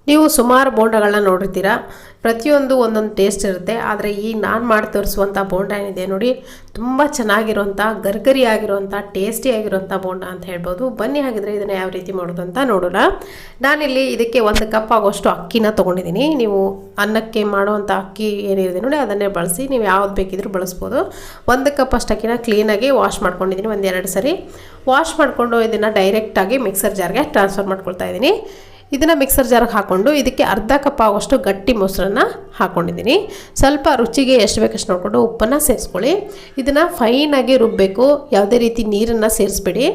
ನೀವು ಸುಮಾರು ಬೋಂಡಗಳನ್ನ ನೋಡಿರ್ತೀರಾ, ಪ್ರತಿಯೊಂದು ಒಂದೊಂದು ಟೇಸ್ಟ್ ಇರುತ್ತೆ. ಆದರೆ ಈ ನಾನು ಮಾಡಿ ತೋರಿಸುವಂಥ ಬೋಂಡ ಏನಿದೆ ನೋಡಿ, ತುಂಬ ಚೆನ್ನಾಗಿರುವಂಥ ಗರ್ಗರಿ ಆಗಿರುವಂಥ ಟೇಸ್ಟಿ ಆಗಿರುವಂಥ ಬೋಂಡ ಅಂತ ಹೇಳ್ಬೋದು. ಬನ್ನಿ ಹಾಗಿದ್ರೆ ಇದನ್ನು ಯಾವ ರೀತಿ ಮಾಡೋದು ಅಂತ ನೋಡೋಣ. ನಾನಿಲ್ಲಿ ಇದಕ್ಕೆ 1 ಕಪ್ ಆಗೋಷ್ಟು ಅಕ್ಕಿನ ತೊಗೊಂಡಿದ್ದೀನಿ. ನೀವು ಅನ್ನಕ್ಕೆ ಮಾಡುವಂಥ ಅಕ್ಕಿ ಏನಿದೆ ನೋಡಿ ಅದನ್ನೇ ಬಳಸಿ, ನೀವು ಯಾವ್ದು ಬೇಕಿದ್ರೂ ಬಳಸ್ಬೋದು. 1 ಕಪ್ ಅಷ್ಟು ಅಕ್ಕಿನ ಕ್ಲೀನಾಗಿ ವಾಶ್ ಮಾಡ್ಕೊಂಡಿದ್ದೀನಿ. 1-2 ಸರಿ ವಾಶ್ ಮಾಡಿಕೊಂಡು ಇದನ್ನು ಡೈರೆಕ್ಟಾಗಿ ಮಿಕ್ಸರ್ ಜಾರ್ಗೆ ಟ್ರಾನ್ಸ್ಫರ್ ಮಾಡ್ಕೊಳ್ತಾ ಇದ್ದೀನಿ. ಇದನ್ನು ಮಿಕ್ಸರ್ ಜಾರ್ಗೆ ಹಾಕ್ಕೊಂಡು ಇದಕ್ಕೆ ಅರ್ಧ ಕಪ್ ಆಗೋಷ್ಟು ಗಟ್ಟಿ ಮೊಸರನ್ನು ಹಾಕ್ಕೊಂಡಿದ್ದೀನಿ. ಸ್ವಲ್ಪ ರುಚಿಗೆ ಎಷ್ಟು ಬೇಕಷ್ಟು ನೋಡಿಕೊಂಡು ಉಪ್ಪನ್ನು ಸೇರಿಸ್ಕೊಳ್ಳಿ. ಇದನ್ನು ಫೈನಾಗಿ ರುಬ್ಬಬೇಕು, ಯಾವುದೇ ರೀತಿ ನೀರನ್ನು ಸೇರಿಸ್ಬೇಡಿ,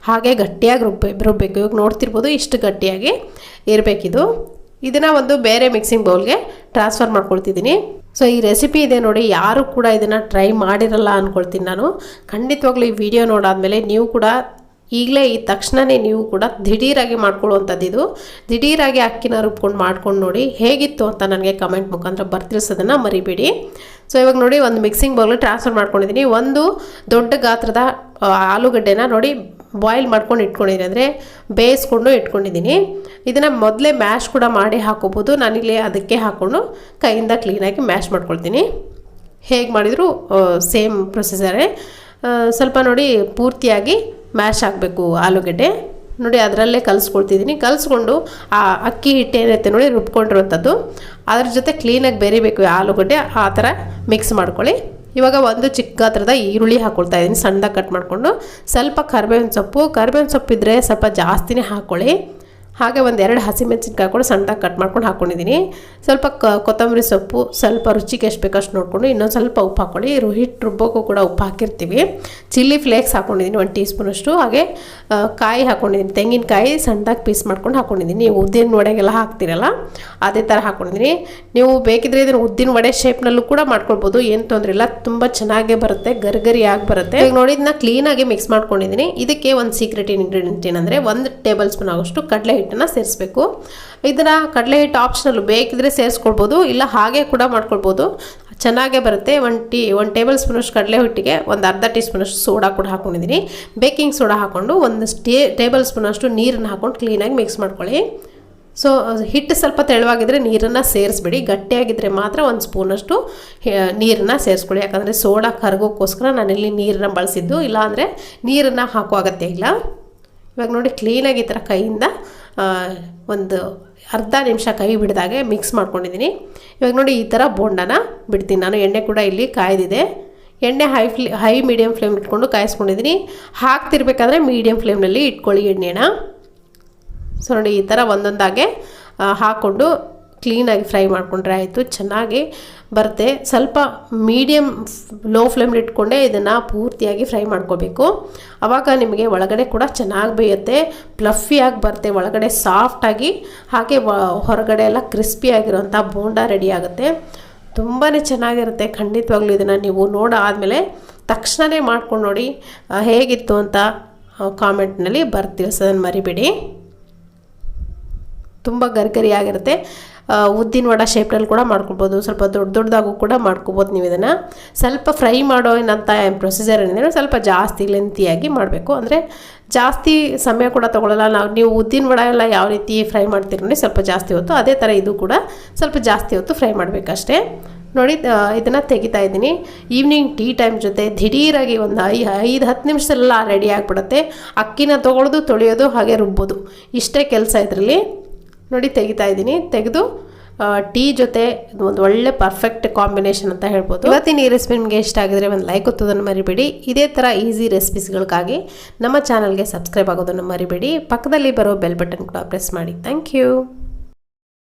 ಹಾಗೆ ಗಟ್ಟಿಯಾಗಿ ರುಬ್ಬಬೇಕು. ಇವಾಗ ನೋಡ್ತಿರ್ಬೋದು ಇಷ್ಟು ಗಟ್ಟಿಯಾಗಿ ಇರಬೇಕಿದು. ಇದನ್ನು ಒಂದು ಬೇರೆ ಮಿಕ್ಸಿಂಗ್ ಬೌಲ್ಗೆ ಟ್ರಾನ್ಸ್ಫರ್ ಮಾಡ್ಕೊಳ್ತಿದ್ದೀನಿ. ಸೊ ಈ ರೆಸಿಪಿ ಇದೆ ನೋಡಿ, ಯಾರು ಕೂಡ ಇದನ್ನು ಟ್ರೈ ಮಾಡಿರಲ್ಲ ಅಂದ್ಕೊಳ್ತೀನಿ ನಾನು. ಖಂಡಿತವಾಗ್ಲೂ ಈ ವಿಡಿಯೋ ನೋಡಾದ್ಮೇಲೆ ನೀವು ಕೂಡ ಈಗಲೇ ಈ ತಕ್ಷಣವೇ ನೀವು ಕೂಡ ದಿಢೀರಾಗಿ ಮಾಡ್ಕೊಳ್ಳುವಂಥದ್ದು. ಇದು ದಿಢೀರಾಗಿ ಅಕ್ಕಿನ ರುಬ್ಕೊಂಡು ಮಾಡ್ಕೊಂಡು ನೋಡಿ ಹೇಗಿತ್ತು ಅಂತ ನನಗೆ ಕಮೆಂಟ್ ಮುಖಾಂತರ ಬರ್ತಿಳಿಸೋದನ್ನು ಮರಿಬೇಡಿ. ಸೊ ಇವಾಗ ನೋಡಿ ಒಂದು ಮಿಕ್ಸಿಂಗ್ ಬೌಲ್ಗೆ ಟ್ರಾನ್ಸ್ಫರ್ ಮಾಡ್ಕೊಂಡಿದ್ದೀನಿ. ಒಂದು ದೊಡ್ಡ ಗಾತ್ರದ ಆಲೂಗಡ್ಡೆನ ನೋಡಿ ಬಾಯ್ಲ್ ಮಾಡ್ಕೊಂಡು ಇಟ್ಕೊಂಡಿದ್ದೀನಿ, ಅಂದರೆ ಬೇಯಿಸ್ಕೊಂಡು ಇಟ್ಕೊಂಡಿದ್ದೀನಿ. ಇದನ್ನು ಮೊದಲೇ ಮ್ಯಾಶ್ ಕೂಡ ಮಾಡಿ ಹಾಕೋಬೋದು. ನಾನಿಲ್ಲಿ ಅದಕ್ಕೆ ಹಾಕ್ಕೊಂಡು ಕೈಯಿಂದ ಕ್ಲೀನಾಗಿ ಮ್ಯಾಶ್ ಮಾಡ್ಕೊಳ್ತೀನಿ. ಹೇಗೆ ಮಾಡಿದರೂ ಸೇಮ್ ಪ್ರೊಸೀಜರೇ. ಸ್ವಲ್ಪ ನೋಡಿ ಪೂರ್ತಿಯಾಗಿ ಮ್ಯಾಶ್ ಆಗಬೇಕು ಆಲೂಗಡ್ಡೆ ನೋಡಿ, ಅದರಲ್ಲೇ ಕಲಿಸ್ಕೊಳ್ತಿದ್ದೀನಿ. ಕಲಿಸ್ಕೊಂಡು ಆ ಅಕ್ಕಿ ಹಿಟ್ಟು ಏನಿರುತ್ತೆ ನೋಡಿ ರುಬ್ಕೊಂಡಿರುವಂಥದ್ದು ಅದ್ರ ಜೊತೆ ಕ್ಲೀನಾಗಿ ಬೆರಿಬೇಕು ಆಲೂಗಡ್ಡೆ, ಆ ಥರ ಮಿಕ್ಸ್ ಮಾಡ್ಕೊಳ್ಳಿ. ಇವಾಗ ಒಂದು ಚಿಕ್ಕ ಗಾತ್ರದ ಈರುಳ್ಳಿ ಹಾಕ್ಕೊಳ್ತಾ ಇದ್ದೀನಿ, ಸಣ್ಣದಾಗಿ ಕಟ್ ಮಾಡಿಕೊಂಡು. ಸ್ವಲ್ಪ ಕರಿಬೇವಿನ ಸೊಪ್ಪು ಇದ್ದರೆ ಸ್ವಲ್ಪ ಜಾಸ್ತಿನೇ ಹಾಕ್ಕೊಳ್ಳಿ. ಹಾಗೆ 1-2 ಹಸಿಮೆಣಸಿನ್ಕಾಯಿ ಕೂಡ ಸಣ್ಣದಾಗಿ ಕಟ್ ಮಾಡ್ಕೊಂಡು ಹಾಕ್ಕೊಂಡಿದ್ದೀನಿ. ಸ್ವಲ್ಪ ಕೊತ್ತಂಬರಿ ಸೊಪ್ಪು, ಸ್ವಲ್ಪ ರುಚಿಗೆ ಎಷ್ಟು ಬೇಕಷ್ಟು ನೋಡಿಕೊಂಡು ಇನ್ನೊಂದು ಸ್ವಲ್ಪ ಉಪ್ಪು ಹಾಕ್ಕೊಳ್ಳಿ. ಹಿಟ್ಟು ರುಬ್ಬೋಕ್ಕೂ ಕೂಡ ಉಪ್ಪು ಹಾಕಿರ್ತೀವಿ. ಚಿಲ್ಲಿ ಫ್ಲೇಕ್ಸ್ ಹಾಕ್ಕೊಂಡಿದ್ದೀನಿ 1 ಟೀ ಸ್ಪೂನಷ್ಟು. ಹಾಗೆ ಕಾಯಿ ಹಾಕ್ಕೊಂಡಿದ್ದೀನಿ, ತೆಂಗಿನಕಾಯಿ ಸಣ್ಣದಾಗಿ ಪೀಸ್ ಮಾಡ್ಕೊಂಡು ಹಾಕ್ಕೊಂಡಿದ್ದೀನಿ. ನೀವು ಉದ್ದಿನ ವಡೆಗೆಲ್ಲ ಹಾಕ್ತಿರಲ್ಲ ಅದೇ ಥರ ಹಾಕ್ಕೊಂಡಿದ್ದೀನಿ. ನೀವು ಬೇಕಿದ್ರೆ ಇದನ್ನು ಉದ್ದಿನ ವಡೆ ಶೇಪ್ನಲ್ಲೂ ಕೂಡ ಮಾಡ್ಕೊಳ್ಬೋದು, ಏನು ತೊಂದರೆ ಇಲ್ಲ. ತುಂಬ ಚೆನ್ನಾಗೇ ಬರುತ್ತೆ, ಗರಿಗರಿಯಾಗಿ ಬರುತ್ತೆ. ಈಗ ನೋಡಿ ಇದನ್ನ ಕ್ಲೀನಾಗಿ ಮಿಕ್ಸ್ ಮಾಡ್ಕೊಂಡಿದ್ದೀನಿ. ಇದಕ್ಕೆ ಒಂದು ಸೀಕ್ರೆಟ್ ಇಂಗ್ರೀಡಿಯೆಂಟ್ ಏನಂದರೆ 1 ಟೇಬಲ್ ಸ್ಪೂನ್ ಆಗೋಷ್ಟು ಕಡಲೆ ಹಿಟ್ಟನ್ನು ಸೇರಿಸ್ಬೇಕು. ಇದನ್ನು ಕಡಲೆ ಹಿಟ್ಟು ಆಪ್ಷನಲ್ಲು, ಬೇಕಿದ್ರೆ ಸೇರಿಸ್ಕೊಳ್ಬೋದು, ಇಲ್ಲ ಹಾಗೆ ಕೂಡ ಮಾಡ್ಕೊಳ್ಬೋದು, ಚೆನ್ನಾಗೇ ಬರುತ್ತೆ. 1 ಟೇಬಲ್ ಸ್ಪೂನಷ್ಟು ಕಡಲೆ ಹಿಟ್ಟಿಗೆ ಒಂದು ಅರ್ಧ ಟೀ ಸ್ಪೂನಷ್ಟು ಸೋಡಾ ಕೂಡ ಹಾಕ್ಕೊಂಡಿದ್ದೀನಿ. ಬೇಕಿಂಗ್ ಸೋಡಾ ಹಾಕ್ಕೊಂಡು 1 ಟೇಬಲ್ ಸ್ಪೂನಷ್ಟು ನೀರನ್ನು ಹಾಕ್ಕೊಂಡು ಕ್ಲೀನಾಗಿ ಮಿಕ್ಸ್ ಮಾಡ್ಕೊಳ್ಳಿ. ಸೊ ಹಿಟ್ಟು ಸ್ವಲ್ಪ ತೆಳುವಾಗಿದ್ದರೆ ನೀರನ್ನು ಸೇರಿಸ್ಬಿಡಿ, ಗಟ್ಟಿಯಾಗಿದ್ದರೆ ಮಾತ್ರ 1 ಸ್ಪೂನಷ್ಟು ನೀರನ್ನು ಸೇರಿಸ್ಕೊಳ್ಳಿ. ಯಾಕಂದರೆ ಸೋಡಾ ಕರಗೋಕ್ಕೋಸ್ಕರ ನಾನಿಲ್ಲಿ ನೀರನ್ನು ಬಳಸಿದ್ದು, ಇಲ್ಲಾಂದರೆ ನೀರನ್ನು ಹಾಕೋ ಅಗತ್ಯ ಇಲ್ಲ. ಇವಾಗ ನೋಡಿ ಕ್ಲೀನಾಗಿ ಈ ಥರ ಕೈಯಿಂದ ಒಂದು ಅರ್ಧ ನಿಮಿಷ ಕೈ ಬಿಡ್ದಾಗೆ ಮಿಕ್ಸ್ ಮಾಡ್ಕೊಂಡಿದ್ದೀನಿ. ಇವಾಗ ನೋಡಿ ಈ ಥರ ಬೋಂಡನ ಬಿಡ್ತೀನಿ ನಾನು. ಎಣ್ಣೆ ಕೂಡ ಇಲ್ಲಿ ಕಾಯ್ದಿದೆ. ಎಣ್ಣೆ ಹೈ ಮೀಡಿಯಮ್ ಫ್ಲೇಮ್ ಇಟ್ಕೊಂಡು ಕಾಯಿಸ್ಕೊಂಡಿದ್ದೀನಿ. ಹಾಕ್ತಿರ್ಬೇಕಾದ್ರೆ ಮೀಡಿಯಮ್ ಫ್ಲೇಮ್ನಲ್ಲಿ ಇಟ್ಕೊಳ್ಳಿ ಎಣ್ಣೆನ. ಸೊ ನೋಡಿ ಈ ಥರ ಒಂದೊಂದಾಗೆ ಹಾಕ್ಕೊಂಡು ಕ್ಲೀನಾಗಿ ಫ್ರೈ ಮಾಡಿಕೊಂಡ್ರೆ ಆಯಿತು, ಚೆನ್ನಾಗಿ ಬರುತ್ತೆ. ಸ್ವಲ್ಪ ಮೀಡಿಯಮ್ ಲೋ ಫ್ಲೇಮ್ಲಿ ಇಟ್ಕೊಂಡೆ ಇದನ್ನು ಪೂರ್ತಿಯಾಗಿ ಫ್ರೈ ಮಾಡ್ಕೋಬೇಕು. ಆವಾಗ ನಿಮಗೆ ಒಳಗಡೆ ಕೂಡ ಚೆನ್ನಾಗಿ ಬೇಯುತ್ತೆ, ಫ್ಲಫಿಯಾಗಿ ಬರುತ್ತೆ, ಒಳಗಡೆ ಸಾಫ್ಟಾಗಿ, ಹಾಗೆ ಹೊರಗಡೆ ಎಲ್ಲ ಕ್ರಿಸ್ಪಿಯಾಗಿರೋಂಥ ಬೋಂಡ ರೆಡಿ ಆಗುತ್ತೆ. ತುಂಬಾ ಚೆನ್ನಾಗಿರುತ್ತೆ. ಖಂಡಿತವಾಗ್ಲೂ ಇದನ್ನು ನೀವು ನೋಡಾದಮೇಲೆ ತಕ್ಷಣವೇ ಮಾಡ್ಕೊಂಡು ನೋಡಿ ಹೇಗಿತ್ತು ಅಂತ ಕಾಮೆಂಟ್ನಲ್ಲಿ ಬರ್ತಿಳ್ಸೋದನ್ನು ಮರಿಬೇಡಿ. ತುಂಬ ಗರಿಗರಿಯಾಗಿರುತ್ತೆ. ಉದ್ದಿನ ವಡೆ ಶೇಪ್ನಲ್ಲಿ ಕೂಡ ಮಾಡ್ಕೊಳ್ಬೋದು, ಸ್ವಲ್ಪ ದೊಡ್ಡದಾಗೂ ಕೂಡ ಮಾಡ್ಕೊಬೋದು. ನೀವು ಇದನ್ನು ಸ್ವಲ್ಪ ಫ್ರೈ ಮಾಡೋ ಏನಂತ ಪ್ರೊಸೀಜರ್ ಏನಿದೆ ಸ್ವಲ್ಪ ಜಾಸ್ತಿ ಲೆಂತಿಯಾಗಿ ಮಾಡಬೇಕು, ಅಂದರೆ ಜಾಸ್ತಿ ಸಮಯ ಕೂಡ ತೊಗೊಳ್ಳಲ್ಲ. ನೀವು ಉದ್ದಿನ ವಡೆ ಎಲ್ಲ ಯಾವ ರೀತಿ ಫ್ರೈ ಮಾಡ್ತೀರಿ ನೋಡಿ ಸ್ವಲ್ಪ ಜಾಸ್ತಿ ಹೊತ್ತು, ಅದೇ ಥರ ಇದು ಕೂಡ ಸ್ವಲ್ಪ ಜಾಸ್ತಿ ಹೊತ್ತು ಫ್ರೈ ಮಾಡಬೇಕಷ್ಟೇ. ನೋಡಿ ಇದನ್ನು ತೆಗಿತಾ ಇದ್ದೀನಿ. ಈವ್ನಿಂಗ್ ಟೀ ಟೈಮ್ ಜೊತೆ ದಿಢೀರಾಗಿ ಒಂದು 5-10 ನಿಮಿಷದಲ್ಲ ರೆಡಿ ಆಗಿಬಿಡುತ್ತೆ. ಅಕ್ಕಿನ ತೊಗೊಳ್ಳೋದು, ತೊಳೆಯೋದು, ಹಾಗೆ ರುಬ್ಬೋದು, ಇಷ್ಟೇ ಕೆಲಸ ಇದರಲ್ಲಿ. ನೋಡಿ ತೆಗಿತಾ ಇದ್ದೀನಿ. ತೆಗೆದು ಟೀ ಜೊತೆ ಒಂದು ಒಳ್ಳೆ ಪರ್ಫೆಕ್ಟ್ ಕಾಂಬಿನೇಷನ್ ಅಂತ ಹೇಳ್ಬೋದು. ಇವತ್ತಿನ ಈ ರೆಸಿಪಿ ನಿಮಗೆ ಇಷ್ಟ ಆಗಿದ್ರೆ ಒಂದು ಲೈಕ್ ಒತ್ತೋದನ್ನು ಮರಿಬೇಡಿ. ಇದೇ ಥರ ಈಸಿ ರೆಸಿಪೀಸ್ಗಳಿಗಾಗಿ ನಮ್ಮ ಚಾನಲ್ಗೆ ಸಬ್ಸ್ಕ್ರೈಬ್ ಆಗೋದನ್ನು ಮರಿಬೇಡಿ. ಪಕ್ಕದಲ್ಲಿ ಬರೋ ಬೆಲ್ ಬಟನ್ ಕೂಡ ಪ್ರೆಸ್ ಮಾಡಿ. Thank you.